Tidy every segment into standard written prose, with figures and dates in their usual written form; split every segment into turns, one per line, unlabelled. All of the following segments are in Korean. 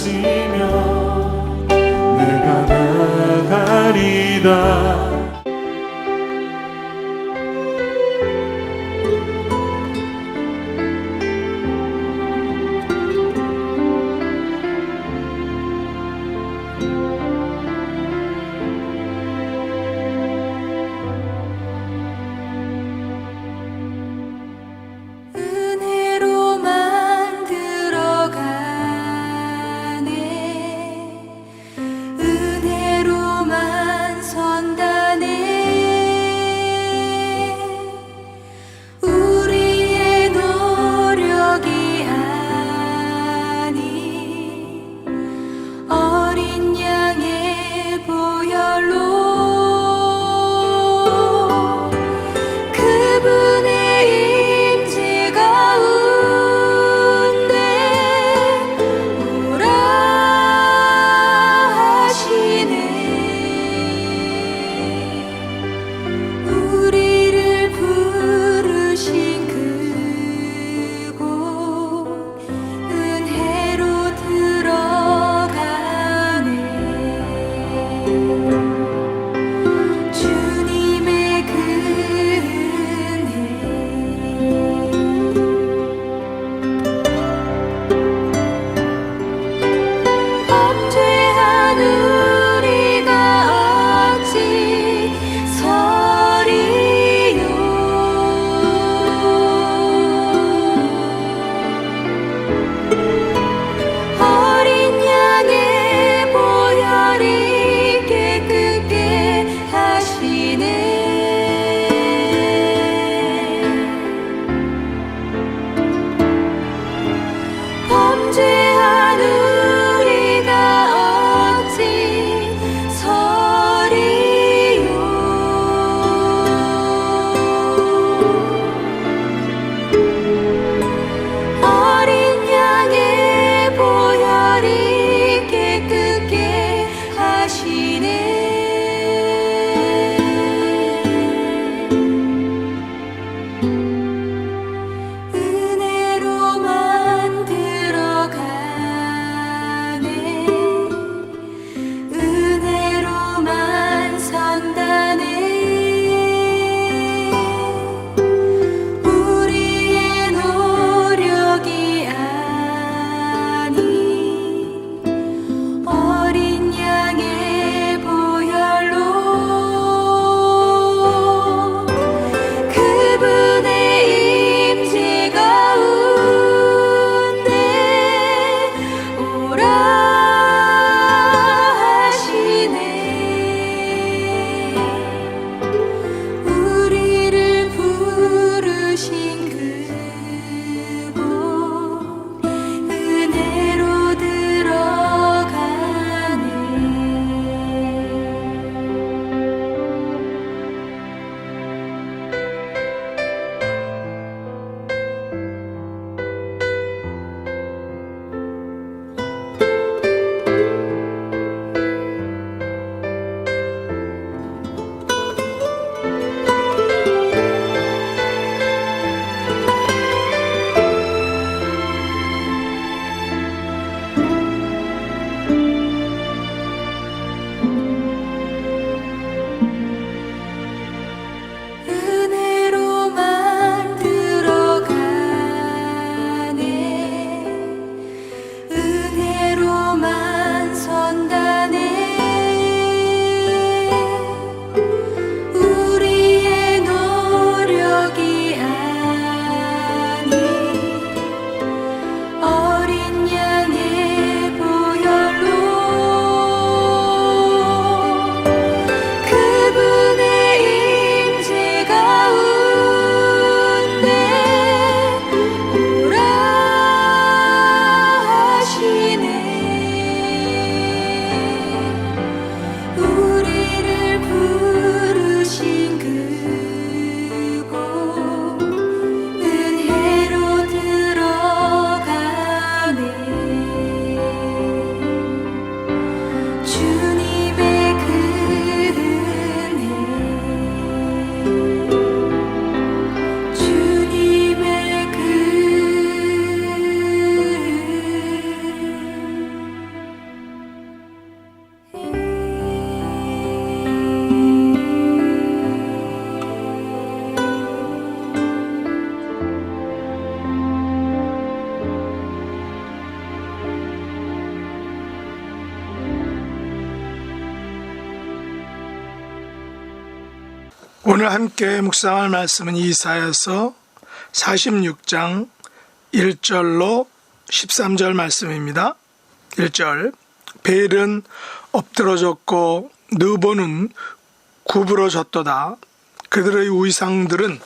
하시면 내가 나가리다.
은혜로만 들어가네, 은혜로만 선다. 오늘 함께 묵상할 말씀은 이사야서 46장 1절로 13절 말씀입니다. 1절 벨은 엎드러졌고 느보는 구부러졌도다. 그들의 우상들은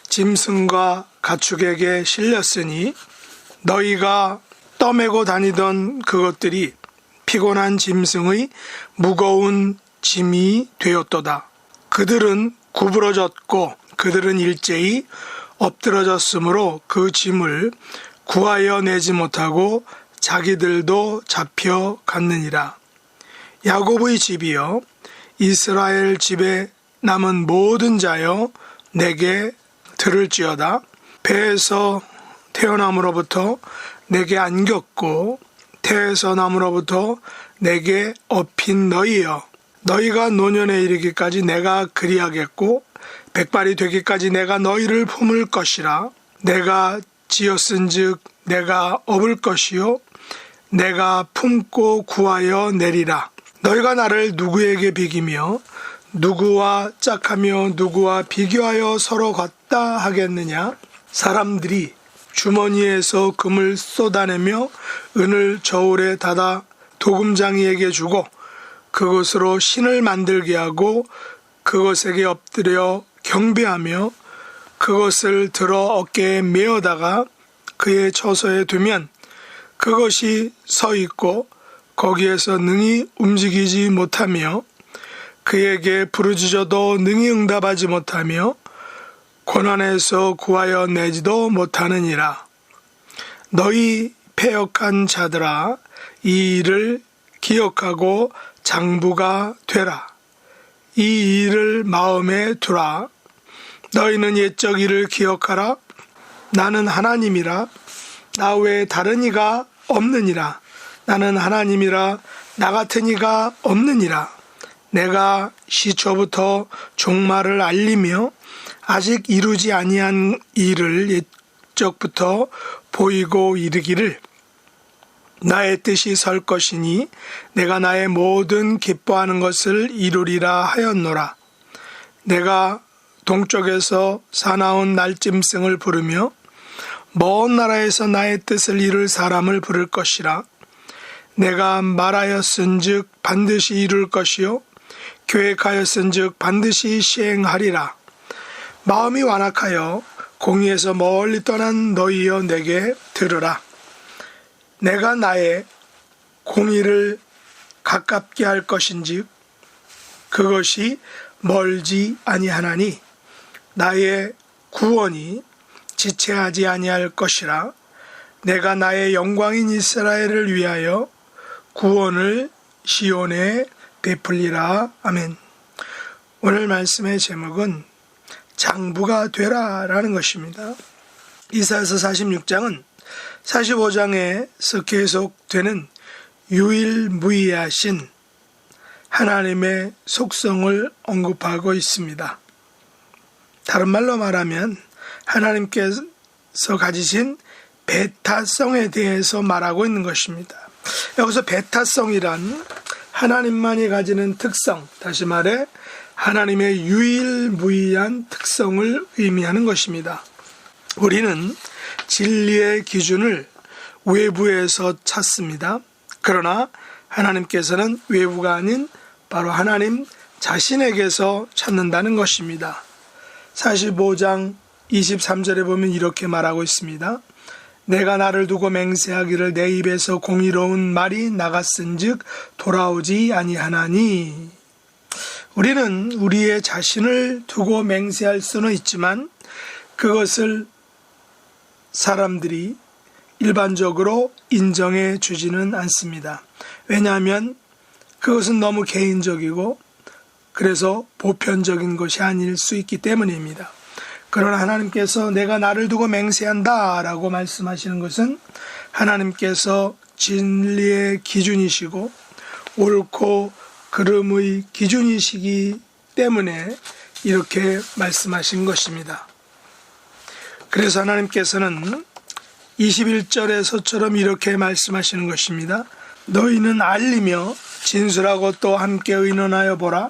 짐승과 가축에게 실렸으니 너희가 떠매고 다니던 그것들이 피곤한 짐승의 무거운 짐이 되었도다. 그들은 구부러졌고 그들은 일제히 엎드러졌으므로 그 짐을 구하여 내지 못하고 자기들도 잡혀갔느니라. 야곱의 집이여 이스라엘 집에 남은 모든 자여 내게 들을지어다. 배에서 태어남으로부터 내게 안겼고 태에서 남으로부터 내게 업힌 너희여 너희가 노년에 이르기까지 내가 그리하겠고 백발이 되기까지 내가 너희를 품을 것이라. 내가 지었은즉 내가 업을 것이요 내가 품고 구하여 내리라. 너희가 나를 누구에게 비기며 누구와 짝하며 누구와 비교하여 서로 같다 하겠느냐. 사람들이 주머니에서 금을 쏟아내며 은을 저울에 닫아 도금장이에게 주고 그것으로 신을 만들게 하고 그것에게 엎드려 경배하며 그것을 들어 어깨에 메어다가 그의 처소에 두면 그것이 서 있고 거기에서 능히 움직이지 못하며 그에게 부르짖어도 능히 응답하지 못하며 고난에서 구하여 내지도 못하느니라. 너희 패역한 자들아 이 일을 기억하고 장부가 되라. 이 일을 마음에 두라. 너희는 옛적 일을 기억하라. 나는 하나님이라. 나 외에 다른 이가 없느니라. 나는 하나님이라. 나 같은 이가 없느니라. 내가 시초부터 종말을 알리며 아직 이루지 아니한 일을 옛적부터 보이고 이르기를 나의 뜻이 설 것이니 내가 나의 모든 기뻐하는 것을 이루리라 하였노라. 내가 동쪽에서 사나운 날짐승을 부르며 먼 나라에서 나의 뜻을 이룰 사람을 부를 것이라. 내가 말하였은즉 반드시 이룰 것이요 계획하였은즉 반드시 시행하리라. 마음이 완악하여 공의에서 멀리 떠난 너희여 내게 들으라. 내가 나의 공의를 가깝게 할 것인즉 그것이 멀지 아니하나니 나의 구원이 지체하지 아니할 것이라. 내가 나의 영광인 이스라엘을 위하여 구원을 시온에 베풀리라. 아멘. 오늘 말씀의 제목은 장부가 되라 라는 것입니다. 이사야서 46장은 45장에서 계속되는 유일무이하신 하나님의 속성을 언급하고 있습니다. 다른 말로 말하면 하나님께서 가지신 배타성에 대해서 말하고 있는 것입니다. 여기서 배타성이란 하나님만이 가지는 특성, 다시 말해 하나님의 유일무이한 특성을 의미하는 것입니다. 우리는 진리의 기준을 외부에서 찾습니다. 그러나 하나님께서는 외부가 아닌 바로 하나님 자신에게서 찾는다는 것입니다. 45장 23절에 보면 이렇게 말하고 있습니다. 내가 나를 두고 맹세하기를 내 입에서 공의로운 말이 나갔은즉 돌아오지 아니하나니. 우리는 우리의 자신을 두고 맹세할 수는 있지만 그것을 사람들이 일반적으로 인정해 주지는 않습니다. 왜냐하면 그것은 너무 개인적이고 그래서 보편적인 것이 아닐 수 있기 때문입니다. 그러나 하나님께서 내가 나를 두고 맹세한다 라고 말씀하시는 것은 하나님께서 진리의 기준이시고 옳고 그름의 기준이시기 때문에 이렇게 말씀하신 것입니다. 그래서 하나님께서는 21절에서처럼 이렇게 말씀하시는 것입니다. 너희는 알리며 진술하고 또 함께 의논하여 보라.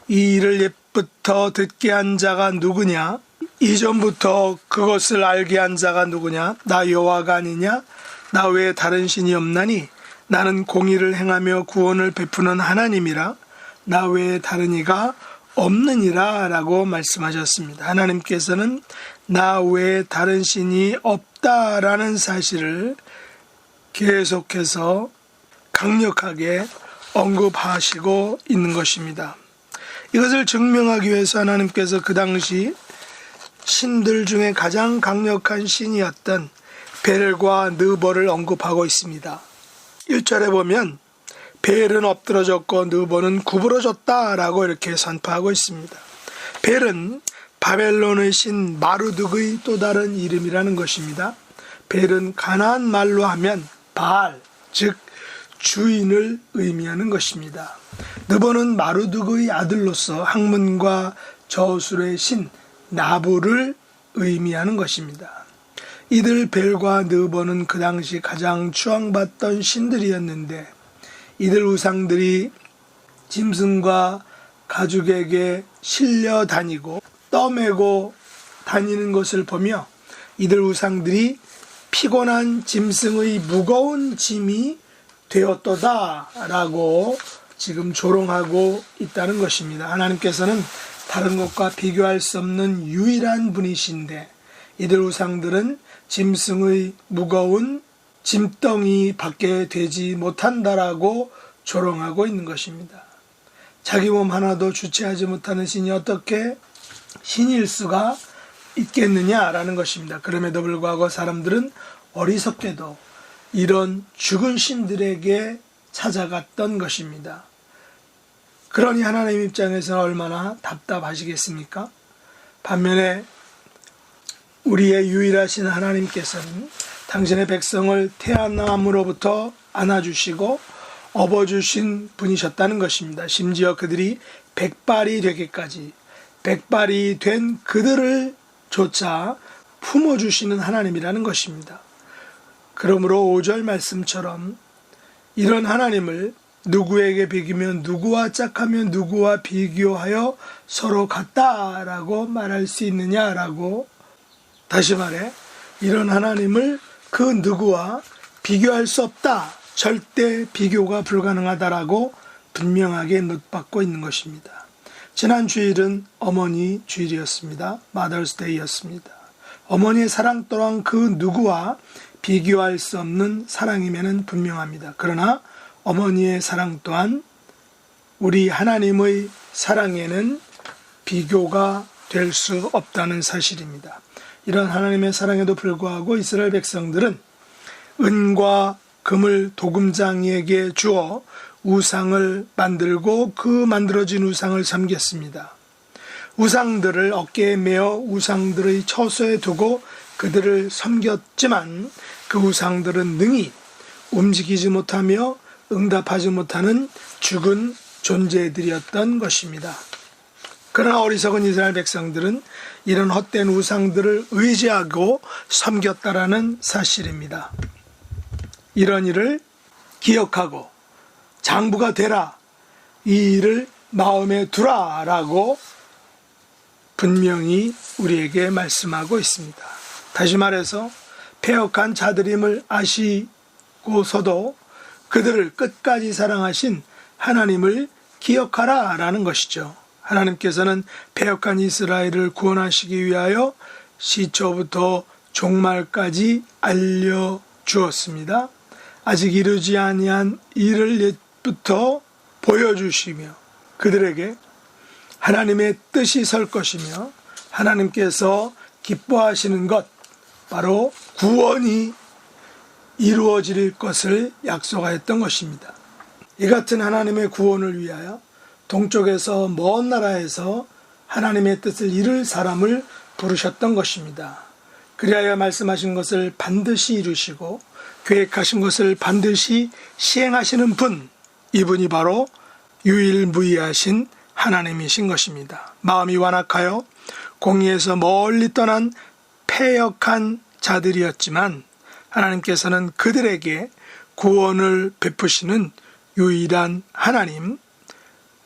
이 일을 이전부터 듣게 한 자가 누구냐? 이전부터 그것을 알게 한 자가 누구냐? 나 여호와가 아니냐? 나 외에 다른 신이 없나니? 나는 공의를 행하며 구원을 베푸는 하나님이라. 나 외에 다른 이가 없느니라 라고 말씀하셨습니다. 하나님께서는 나 외에 다른 신이 없다라는 사실을 계속해서 강력하게 언급하시고 있는 것입니다. 이것을 증명하기 위해서 하나님께서 그 당시 신들 중에 가장 강력한 신이었던 벨과 느보를 언급하고 있습니다. 1절에 보면 벨은 엎드러졌고 느보는 구부러졌다라고 이렇게 선포하고 있습니다. 벨은 바벨론의 신 마르둑의 또 다른 이름이라는 것입니다. 벨은 가나안 말로 하면 바알, 즉 주인을 의미하는 것입니다. 느보는 마르둑의 아들로서 학문과 저술의 신 나부를 의미하는 것입니다. 이들 벨과 느보는 그 당시 가장 추앙받던 신들이었는데 이들 우상들이 짐승과 가죽에게 실려 다니고 떠매고 다니는 것을 보며 이들 우상들이 피곤한 짐승의 무거운 짐이 되었도다라고 지금 조롱하고 있다는 것입니다. 하나님께서는 다른 것과 비교할 수 없는 유일한 분이신데 이들 우상들은 짐승의 무거운 짐덩이 밖에 되지 못한다라고 조롱하고 있는 것입니다. 자기 몸 하나도 주체하지 못하는 신이 어떻게 신일 수가 있겠느냐라는 것입니다. 그럼에도 불구하고 사람들은 어리석게도 이런 죽은 신들에게 찾아갔던 것입니다. 그러니 하나님 입장에서는 얼마나 답답하시겠습니까? 반면에 우리의 유일하신 하나님께서는 당신의 백성을 태어남으로부터 안아주시고 업어주신 분이셨다는 것입니다. 심지어 그들이 백발이 되기까지 백발이 된 그들을 조차 품어주시는 하나님이라는 것입니다. 그러므로 5절 말씀처럼 이런 하나님을 누구에게 비기면 누구와 짝하면 누구와 비교하여 서로 같다라고 말할 수 있느냐라고 다시 말해 이런 하나님을 그 누구와 비교할 수 없다. 절대 비교가 불가능하다라고 분명하게 넛받고 있는 것입니다. 지난 주일은 어머니 주일이었습니다. 마더스 데이였습니다. 어머니의 사랑 또한 그 누구와 비교할 수 없는 사랑임에는 분명합니다. 그러나 어머니의 사랑 또한 우리 하나님의 사랑에는 비교가 될 수 없다는 사실입니다. 이런 하나님의 사랑에도 불구하고 이스라엘 백성들은 은과 금을 도금장이에게 주어 우상을 만들고 그 만들어진 우상을 섬겼습니다. 우상들을 어깨에 메어 우상들의 처소에 두고 그들을 섬겼지만 그 우상들은 능히 움직이지 못하며 응답하지 못하는 죽은 존재들이었던 것입니다. 그러나 어리석은 이스라엘 백성들은 이런 헛된 우상들을 의지하고 섬겼다라는 사실입니다. 이런 일을 기억하고 장부가 되라, 이 일을 마음에 두라라고 분명히 우리에게 말씀하고 있습니다. 다시 말해서 패역한 자들임을 아시고서도 그들을 끝까지 사랑하신 하나님을 기억하라 라는 것이죠. 하나님께서는 패역한 이스라엘을 구원하시기 위하여 시초부터 종말까지 알려주었습니다. 아직 이루지 아니한 일을 옛부터 보여주시며 그들에게 하나님의 뜻이 설 것이며 하나님께서 기뻐하시는 것 바로 구원이 이루어질 것을 약속하였던 것입니다. 이 같은 하나님의 구원을 위하여 동쪽에서 먼 나라에서 하나님의 뜻을 이룰 사람을 부르셨던 것입니다. 그리하여 말씀하신 것을 반드시 이루시고 계획하신 것을 반드시 시행하시는 분, 이분이 바로 유일무이하신 하나님이신 것입니다. 마음이 완악하여 공의에서 멀리 떠난 패역한 자들이었지만 하나님께서는 그들에게 구원을 베푸시는 유일한 하나님,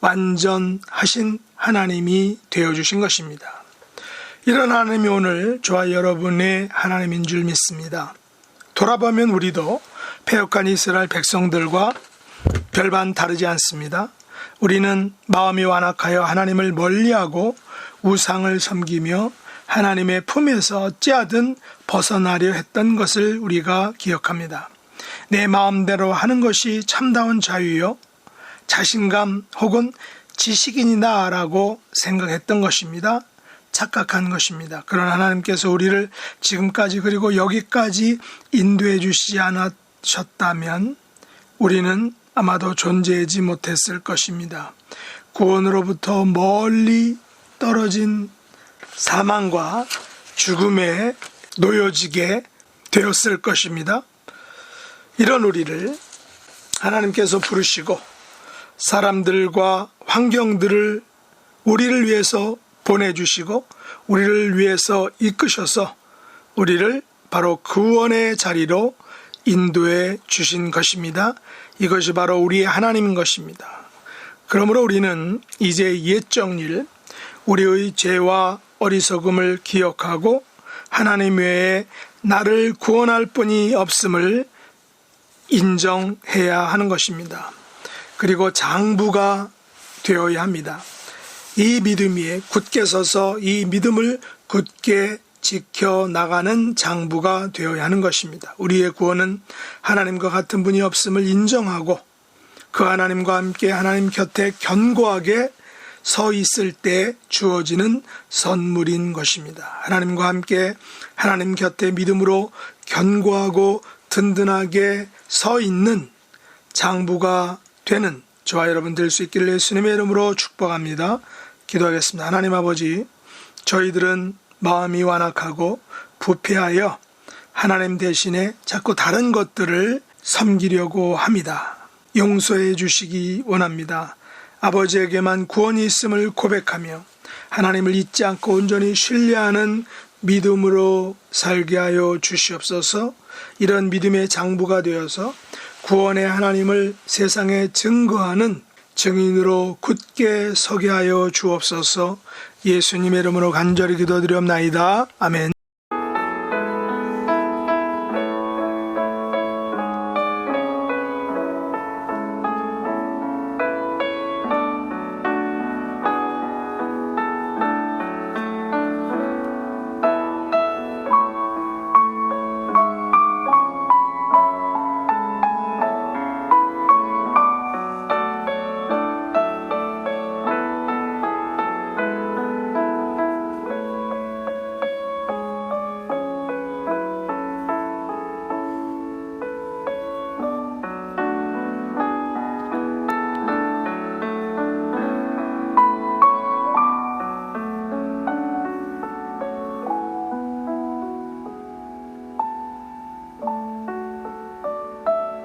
완전하신 하나님이 되어주신 것입니다. 이런 하나님이 오늘 저와 여러분의 하나님인 줄 믿습니다. 돌아보면 우리도 패역한 이스라엘 백성들과 별반 다르지 않습니다. 우리는 마음이 완악하여 하나님을 멀리하고 우상을 섬기며 하나님의 품에서 어찌하든 벗어나려 했던 것을 우리가 기억합니다. 내 마음대로 하는 것이 참다운 자유요, 자신감 혹은 지식인이다라고 생각했던 것입니다. 착각한 것입니다. 그러나 하나님께서 우리를 지금까지 그리고 여기까지 인도해 주시지 않으셨다면 우리는 아마도 존재하지 못했을 것입니다. 구원으로부터 멀리 떨어진 사망과 죽음에 놓여지게 되었을 것입니다. 이런 우리를 하나님께서 부르시고 사람들과 환경들을 우리를 위해서 보내주시고 우리를 위해서 이끄셔서 우리를 바로 구원의 자리로 인도해 주신 것입니다. 이것이 바로 우리의 하나님인 것입니다. 그러므로 우리는 이제 옛정일 우리의 죄와 어리석음을 기억하고 하나님 외에 나를 구원할 분이 없음을 인정해야 하는 것입니다. 그리고 장부가 되어야 합니다. 이 믿음 위에 굳게 서서 이 믿음을 굳게 지켜나가는 장부가 되어야 하는 것입니다. 우리의 구원은 하나님과 같은 분이 없음을 인정하고 그 하나님과 함께 하나님 곁에 견고하게 서 있을 때 주어지는 선물인 것입니다. 하나님과 함께 하나님 곁에 믿음으로 견고하고 든든하게 서 있는 장부가 되는 저와 여러분 될 수 있기를 예수님의 이름으로 축복합니다. 기도하겠습니다. 하나님 아버지, 저희들은 마음이 완악하고 부패하여 하나님 대신에 자꾸 다른 것들을 섬기려고 합니다. 용서해 주시기 원합니다. 아버지에게만 구원이 있음을 고백하며 하나님을 잊지 않고 온전히 신뢰하는 믿음으로 살게 하여 주시옵소서. 이런 믿음의 장부가 되어서 구원의 하나님을 세상에 증거하는 증인으로 굳게 서게 하여 주옵소서. 예수님의 이름으로 간절히 기도드리옵나이다. 아멘.